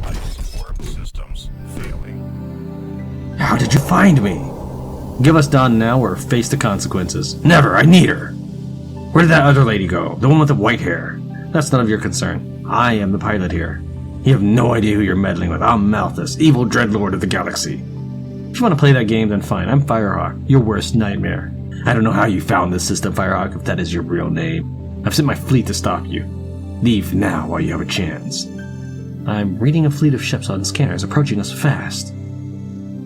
Life support systems failing. How did you find me? Give us Dawn now or face the consequences. Never, I need her. Where did that other lady go? The one with the white hair. That's none of your concern. I am the pilot here. You have no idea who you're meddling with. I'm Malthus, evil Dreadlord of the galaxy. If you want to play that game, then fine. I'm Firehawk, your worst nightmare. I don't know how you found this system, Firehawk, if that is your real name. I've sent my fleet to stop you. Leave now while you have a chance. I'm reading a fleet of ships on scanners approaching us fast.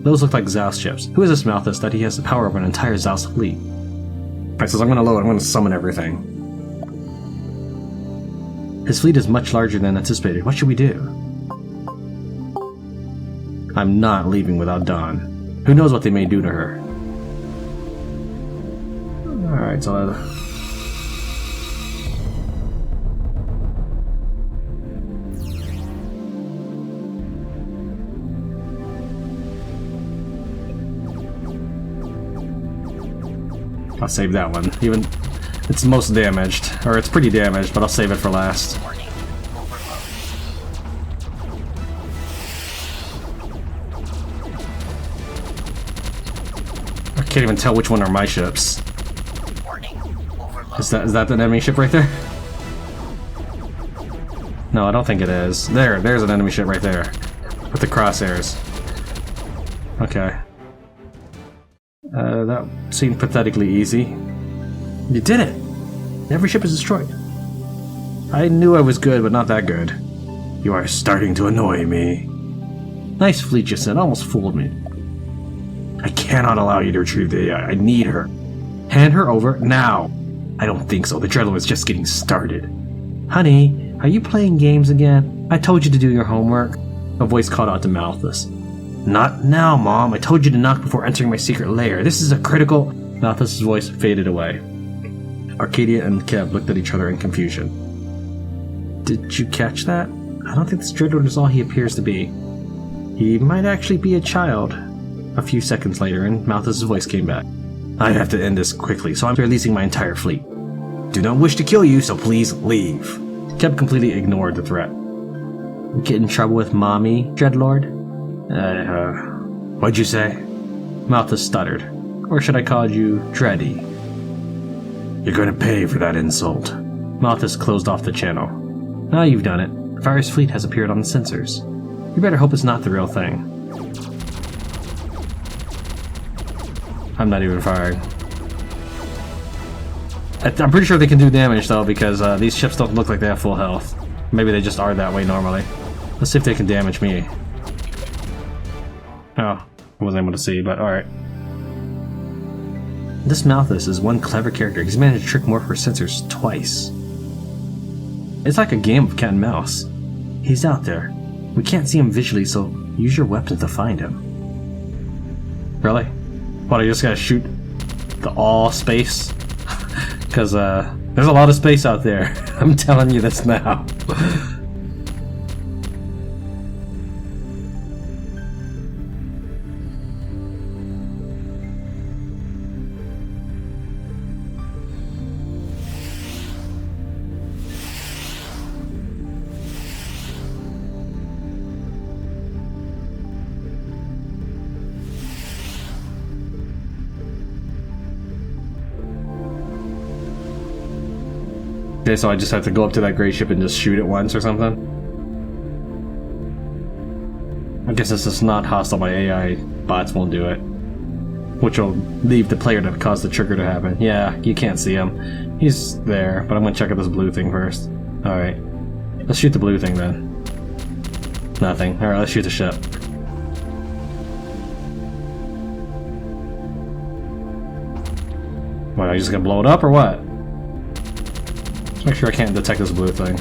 Those look like Zaus ships. Who is this Malthus that he has the power of an entire Zaus fleet? Alright, so I'm gonna load, I'm gonna summon everything. His fleet is much larger than anticipated. What should we do? I'm not leaving without Dawn. Who knows what they may do to her? Alright, so I'll save that one. Even it's most damaged, or it's pretty damaged, but I'll save it for last. I can't even tell which one are my ships. Is that an enemy ship right there? No, I don't think it is. There's an enemy ship right there. With the crosshairs. Okay. That seemed pathetically easy. You did it! Every ship is destroyed. I knew I was good, but not that good. You are starting to annoy me. Nice fleet you sent, almost fooled me. I cannot allow you to retrieve the AI. I need her. Hand her over now. I don't think so. The Dreadlord is just getting started. Honey, are you playing games again? I told you to do your homework. A voice called out to Malthus. Not now, Mom. I told you to knock before entering my secret lair. This is a critical... Malthus' voice faded away. Arcadia and Kev looked at each other in confusion. Did you catch that? I don't think this Dreadlord is all he appears to be. He might actually be a child. A few seconds later, and Malthus' voice came back. I have to end this quickly, so I'm releasing my entire fleet. Do not wish to kill you, so please leave. Kev completely ignored the threat. Get in trouble with Mommy, Dreadlord? What'd you say? Malthus stuttered. Or should I call you Dreddy? You're going to pay for that insult. Malthus closed off the channel. Now you've done it. Fire's fleet has appeared on the sensors. You better hope it's not the real thing. I'm not even firing. I'm pretty sure they can do damage though, because these ships don't look like they have full health. Maybe they just are that way normally. Let's see if they can damage me. Oh, I wasn't able to see, but alright. This Malthus is one clever character. He's managed to trick Morpher sensors twice. It's like a game of cat and mouse. He's out there. We can't see him visually, so use your weapons to find him. Really? What, I just gotta shoot the all space? Because there's a lot of space out there. I'm telling you this now. Okay, so I just have to go up to that gray ship and just shoot it once or something? I guess this is not hostile by AI, bots won't do it. Which will leave the player to cause the trigger to happen. Yeah, you can't see him. He's there, but I'm gonna check out this blue thing first. Alright. Let's shoot the blue thing then. Nothing. Alright, let's shoot the ship. What, are you just gonna blow it up or what? Make sure I can't detect this blue thing.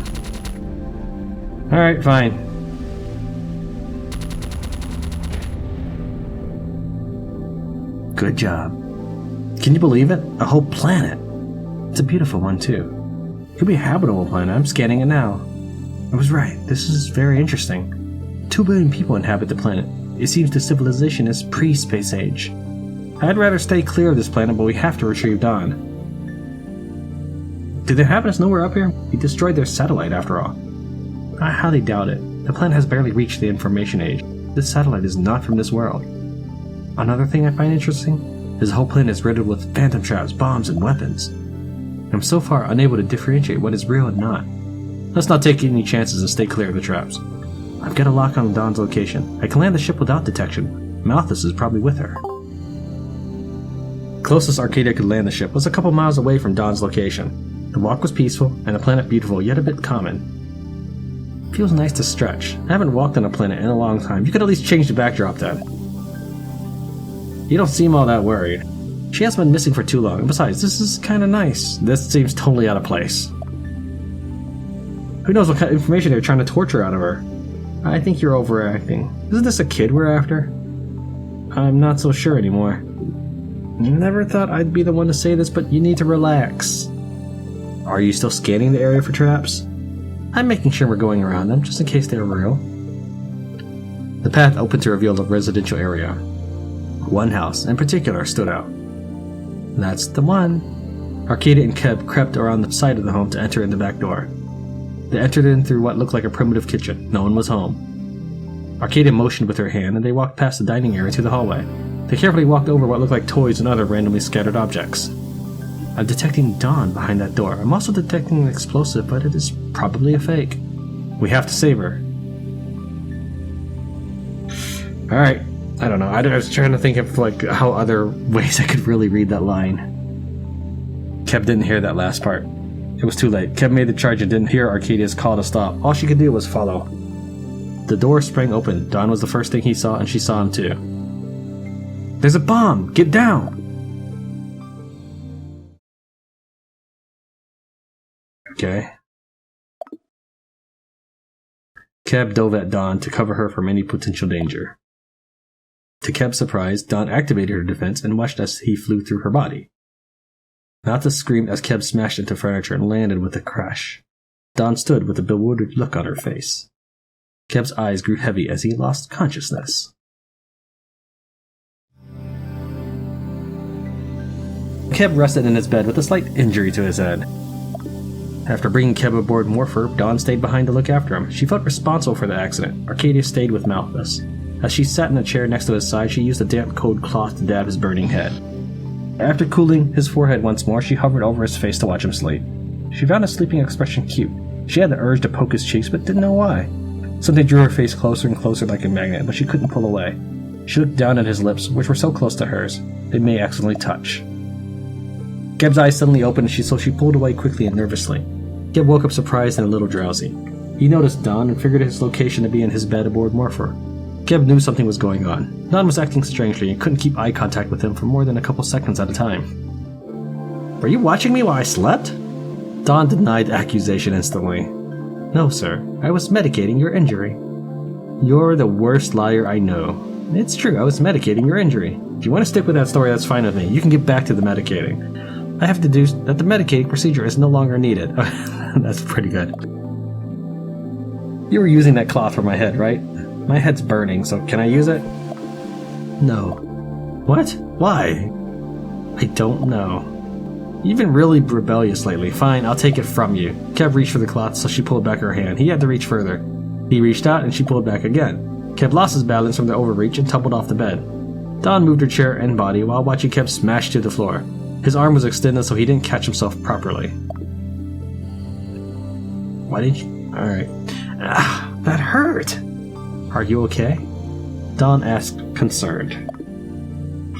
Alright, fine. Good job. Can you believe it? A whole planet. It's a beautiful one, too. Could be a habitable planet. I'm scanning it now. I was right. This is very interesting. 2 billion people inhabit the planet. It seems the civilization is pre-space age. I'd rather stay clear of this planet, but we have to retrieve Dawn. Did the inhabitants know we're up here? We destroyed their satellite, after all. I highly doubt it. The planet has barely reached the information age. This satellite is not from this world. Another thing I find interesting is the whole planet is riddled with phantom traps, bombs, and weapons. I'm so far unable to differentiate what is real and not. Let's not take any chances and stay clear of the traps. I've got a lock on Dawn's location. I can land the ship without detection. Malthus is probably with her. Closest Arcadia could land the ship was a couple miles away from Dawn's location. The walk was peaceful, and the planet beautiful, yet a bit common. Feels nice to stretch. I haven't walked on a planet in a long time. You could at least change the backdrop then. You don't seem all that worried. She hasn't been missing for too long, and besides, this is kinda nice. This seems totally out of place. Who knows what kind of information they're trying to torture out of her? I think you're overreacting. Isn't this a kid we're after? I'm not so sure anymore. Never thought I'd be the one to say this, but you need to relax. Are you still scanning the area for traps? I'm making sure we're going around them, just in case they're real. The path opened to reveal the residential area. One house, in particular, stood out. That's the one. Arcadia and Keb crept around the side of the home to enter in the back door. They entered in through what looked like a primitive kitchen. No one was home. Arcadia motioned with her hand, and they walked past the dining area to the hallway. They carefully walked over what looked like toys and other randomly scattered objects. I'm detecting Dawn behind that door. I'm also detecting an explosive, but it is probably a fake. We have to save her. Alright. I don't know. I was trying to think of how other ways I could really read that line. Keb didn't hear that last part. It was too late. Keb made the charge and didn't hear Arcadia's call to stop. All she could do was follow. The door sprang open. Dawn was the first thing he saw, and she saw him too. There's a bomb! Get down! Okay. Keb dove at Dawn to cover her from any potential danger. To Keb's surprise, Dawn activated her defense and watched as he flew through her body. Malthus screamed as Keb smashed into furniture and landed with a crash. Dawn stood with a bewildered look on her face. Keb's eyes grew heavy as he lost consciousness. Keb rested in his bed with a slight injury to his head. After bringing Keb aboard Morpher, Dawn stayed behind to look after him. She felt responsible for the accident. Arcadia stayed with Malthus. As she sat in a chair next to his side, she used a damp cold cloth to dab his burning head. After cooling his forehead once more, she hovered over his face to watch him sleep. She found his sleeping expression cute. She had the urge to poke his cheeks, but didn't know why. Something drew her face closer and closer like a magnet, but she couldn't pull away. She looked down at his lips, which were so close to hers, they may accidentally touch. Keb's eyes suddenly opened, so she pulled away quickly and nervously. Keb woke up surprised and a little drowsy. He noticed Dawn and figured his location to be in his bed aboard Morpher. Keb knew something was going on. Dawn was acting strangely and couldn't keep eye contact with him for more than a couple seconds at a time. Were you watching me while I slept? Dawn denied the accusation instantly. No, sir. I was medicating your injury. You're the worst liar I know. It's true, I was medicating your injury. If you want to stick with that story, that's fine with me. You can get back to the medicating. I have deduced that the medicating procedure is no longer needed. That's pretty good. You were using that cloth for my head, right? My head's burning, so can I use it? No. What? Why? I don't know. You've been really rebellious lately. Fine, I'll take it from you. Keb reached for the cloth, so she pulled back her hand. He had to reach further. He reached out, and she pulled back again. Keb lost his balance from the overreach and tumbled off the bed. Dawn moved her chair and body while watching Keb smash to the floor. His arm was extended, so he didn't catch himself properly. Why did you... Alright. That hurt! Are you okay? Dawn asked, concerned.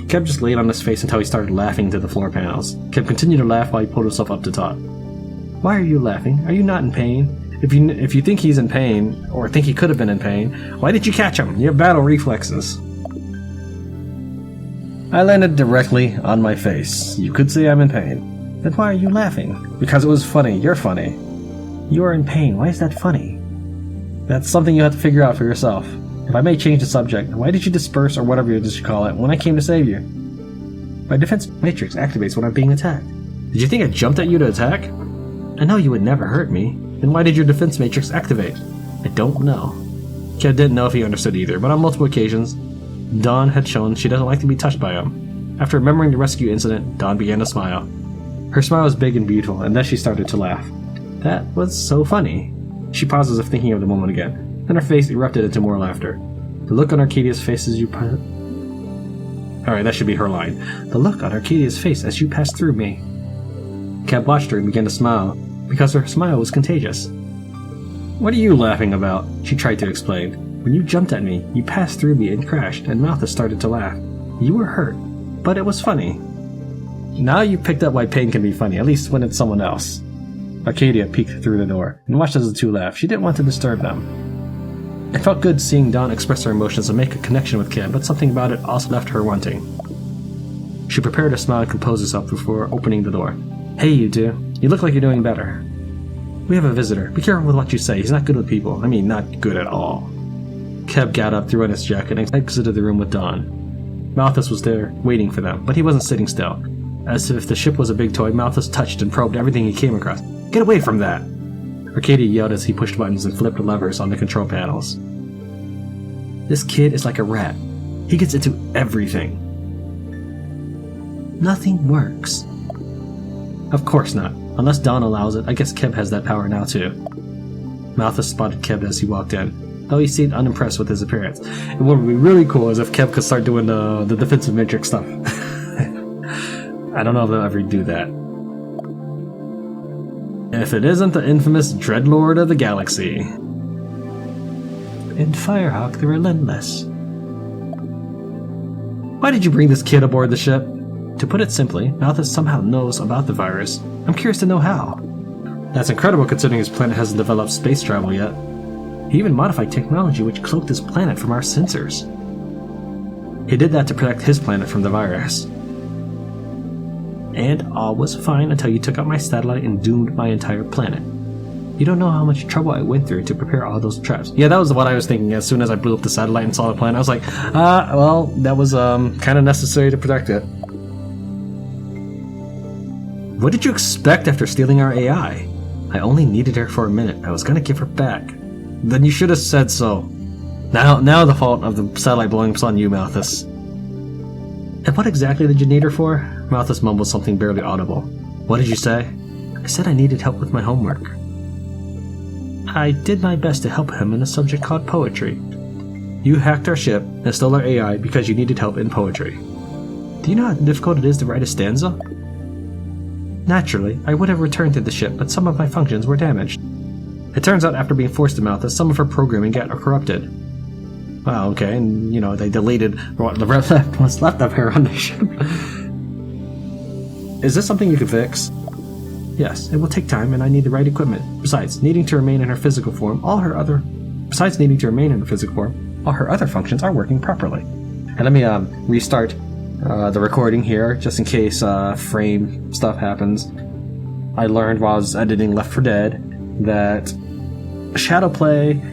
Keb just laid on his face until he started laughing into the floor panels. Keb continued to laugh while he pulled himself up to talk. Why are you laughing? Are you not in pain? If you think he's in pain, or think he could have been in pain, why did you catch him? You have battle reflexes. I landed directly on my face. You could say I'm in pain. Then why are you laughing? Because it was funny. You're funny. You are in pain. Why is that funny? That's something you have to figure out for yourself. If I may change the subject, why did you disperse, or whatever you should call it, when I came to save you? My defense matrix activates when I'm being attacked. Did you think I jumped at you to attack? I know you would never hurt me. Then why did your defense matrix activate? I don't know. Keb didn't know if he understood either, but on multiple occasions, Dawn had shown she doesn't like to be touched by him. After remembering the rescue incident, Dawn began to smile. Her smile was big and beautiful, and then she started to laugh. That was so funny. She paused as if thinking of the moment again. Then her face erupted into more laughter. The look on Arcadia's face as you... Alright, that should be her line. The look on Arcadia's face as you passed through me. Cab watched her and began to smile, because her smile was contagious. What are you laughing about? She tried to explain. When you jumped at me, you passed through me and crashed, and Malthus started to laugh. You were hurt, but it was funny. Now you picked up why pain can be funny, at least when it's someone else. Arcadia peeked through the door, and watched as the two laughed. She didn't want to disturb them. It felt good seeing Dawn express her emotions and make a connection with Kim, but something about it also left her wanting. She prepared to smile and compose herself before opening the door. Hey, you two. You look like you're doing better. We have a visitor. Be careful with what you say. He's not good with people. I mean, not good at all. Keb got up, threw on his jacket, and exited the room with Dawn. Malthus was there, waiting for them, but he wasn't sitting still. As if the ship was a big toy, Malthus touched and probed everything he came across. Get away from that! Arcadia yelled as he pushed buttons and flipped levers on the control panels. This kid is like a rat. He gets into everything. Nothing works. Of course not. Unless Dawn allows it, I guess Keb has that power now too. Malthus spotted Keb as he walked in, though he seemed unimpressed with his appearance. And what would be really cool is if Keb could start doing the defensive matrix stuff. I don't know if they'll ever do that. If it isn't the infamous Dreadlord of the galaxy. In Firehawk, the Relentless. Why did you bring this kid aboard the ship? To put it simply, Malthus somehow knows about the virus. I'm curious to know how. That's incredible considering his planet hasn't developed space travel yet. He even modified technology which cloaked his planet from our sensors. He did that to protect his planet from the virus. And all was fine until you took out my satellite and doomed my entire planet. You don't know how much trouble I went through to prepare all those traps. Yeah, that was what I was thinking as soon as I blew up the satellite and saw the planet. I was like, well, that was kind of necessary to protect it. What did you expect after stealing our AI? I only needed her for a minute. I was gonna give her back. Then you should have said so. Now the fault of the satellite blowing up's on you, Malthus. And what exactly did you need her for? Malthus mumbled something barely audible. What did you say? I said I needed help with my homework. I did my best to help him in a subject called poetry. You hacked our ship and stole our AI because you needed help in poetry. Do you know how difficult it is to write a stanza? Naturally, I would have returned to the ship, but some of my functions were damaged. It turns out after being forced to Malthus, some of her programming got corrupted. Wow, okay, and they deleted what was left of her on the ship. Is this something you can fix? Yes, it will take time and I need the right equipment. Besides needing to remain in her physical form, all her other functions are working properly. And let me restart the recording here, just in case frame stuff happens. I learned while I was editing Left 4 Dead that Shadowplay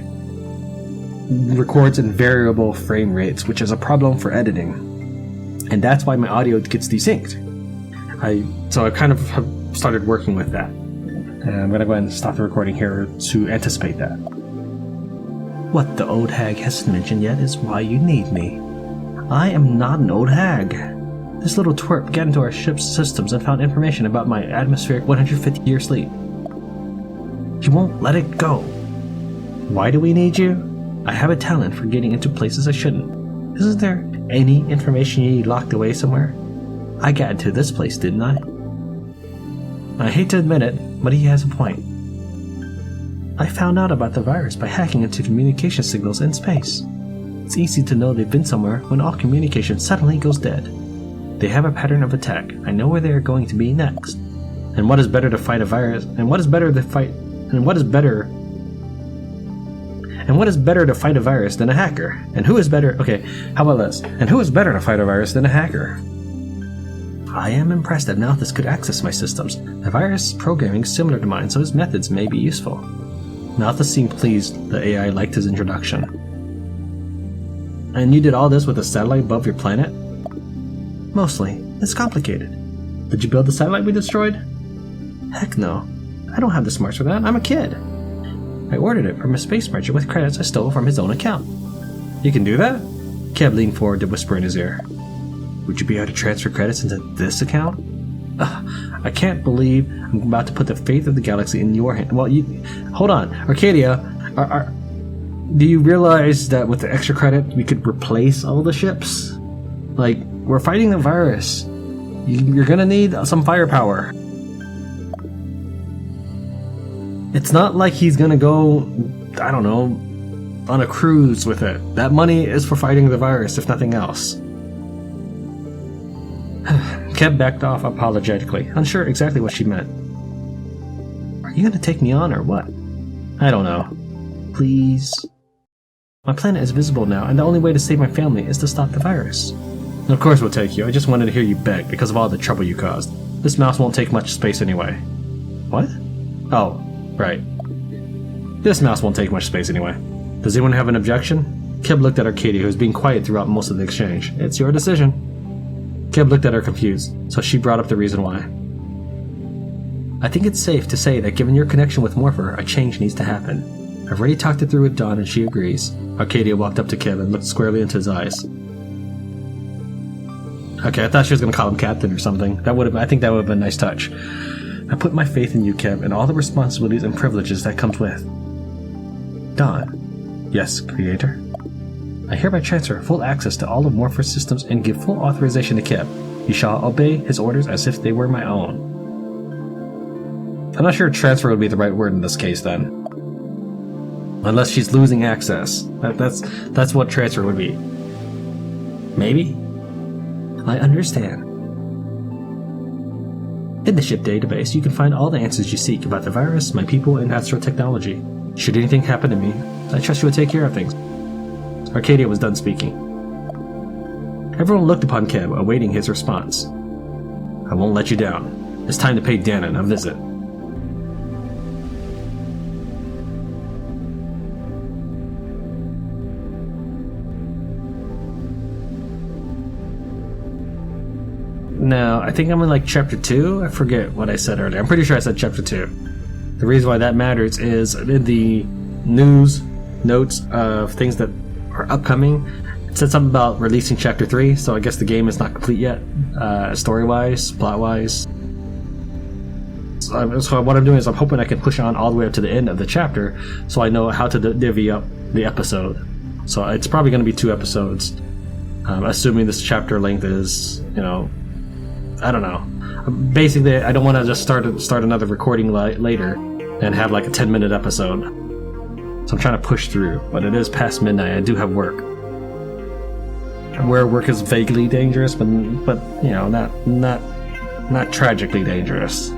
records in variable frame rates, which is a problem for editing. And that's why my audio gets desynced. So I kind of have started working with that. And I'm going to go ahead and stop the recording here to anticipate that. What the old hag hasn't mentioned yet is why you need me. I am not an old hag. This little twerp got into our ship's systems and found information about my atmospheric 150-year sleep. You won't let it go. Why do we need you? I have a talent for getting into places I shouldn't. Isn't there any information you need locked away somewhere? I got into this place, didn't I? I hate to admit it, but he has a point. I found out about the virus by hacking into communication signals in space. It's easy to know they've been somewhere when all communication suddenly goes dead. They have a pattern of attack. I know where they are going to be next. And what is better to fight a virus? And what is better to fight a virus than a hacker? And who is better? Okay, how about this? And who is better to fight a virus than a hacker? I am impressed that Malthus could access my systems. The virus programming is similar to mine, so his methods may be useful. Malthus seemed pleased the AI liked his introduction. And you did all this with a satellite above your planet? Mostly. It's complicated. Did you build the satellite we destroyed? Heck no. I don't have the smarts for that. I'm a kid. I ordered it from a space merchant with credits I stole from his own account. You can do that? Keb leaned forward to whisper in his ear. Would you be able to transfer credits into this account? I can't believe I'm about to put the fate of the galaxy in your hand. Well, hold on. Arcadia, Do you realize that with the extra credit, we could replace all the ships? Like, we're fighting the virus. You're gonna need some firepower. It's not like he's gonna go, I don't know, on a cruise with it. That money is for fighting the virus, if nothing else. Kev backed off apologetically, unsure exactly what she meant. Are you gonna take me on or what? I don't know. Please? My planet is visible now, and the only way to save my family is to stop the virus. Of course we'll take you. I just wanted to hear you beg because of all the trouble you caused. This mouse won't take much space anyway. What? Oh, right. This mouse won't take much space anyway. Does anyone have an objection? Kib looked at Arcadia, who was being quiet throughout most of the exchange. It's your decision. Kib looked at her confused, so she brought up the reason why. I think it's safe to say that given your connection with Morpher, a change needs to happen. I've already talked it through with Dawn and she agrees. Arcadia walked up to Kib and looked squarely into his eyes. Okay, I thought she was going to call him Captain or something. I think that would have been a nice touch. I put my faith in you, Kib, and all the responsibilities and privileges that comes with. Dawn. Yes, Creator. I hereby transfer full access to all of Morpher's systems and give full authorization to Kib. You shall obey his orders as if they were my own. I'm not sure transfer would be the right word in this case, then. Unless she's losing access. That's what transfer would be. Maybe? I understand. In the ship database, you can find all the answers you seek about the virus, my people, and astral technology. Should anything happen to me, I trust you will take care of things. Arcadia was done speaking. Everyone looked upon Keb, awaiting his response. I won't let you down. It's time to pay Danon a visit. Now, I think I'm in like chapter 2. I forget what I said earlier. I'm pretty sure I said chapter 2. The reason why that matters is in the news notes of things that are upcoming, it said something about releasing chapter 3, so I guess the game is not complete yet, story-wise, plot-wise. So what I'm doing is I'm hoping I can push on all the way up to the end of the chapter so I know how to divvy up the episode. So it's probably going to be 2 episodes, assuming this chapter length is, I don't know. Basically, I don't want to just start another recording later and have like a 10-minute episode. So I'm trying to push through, but it is past midnight. I do have work. Where work is vaguely dangerous, but not tragically dangerous.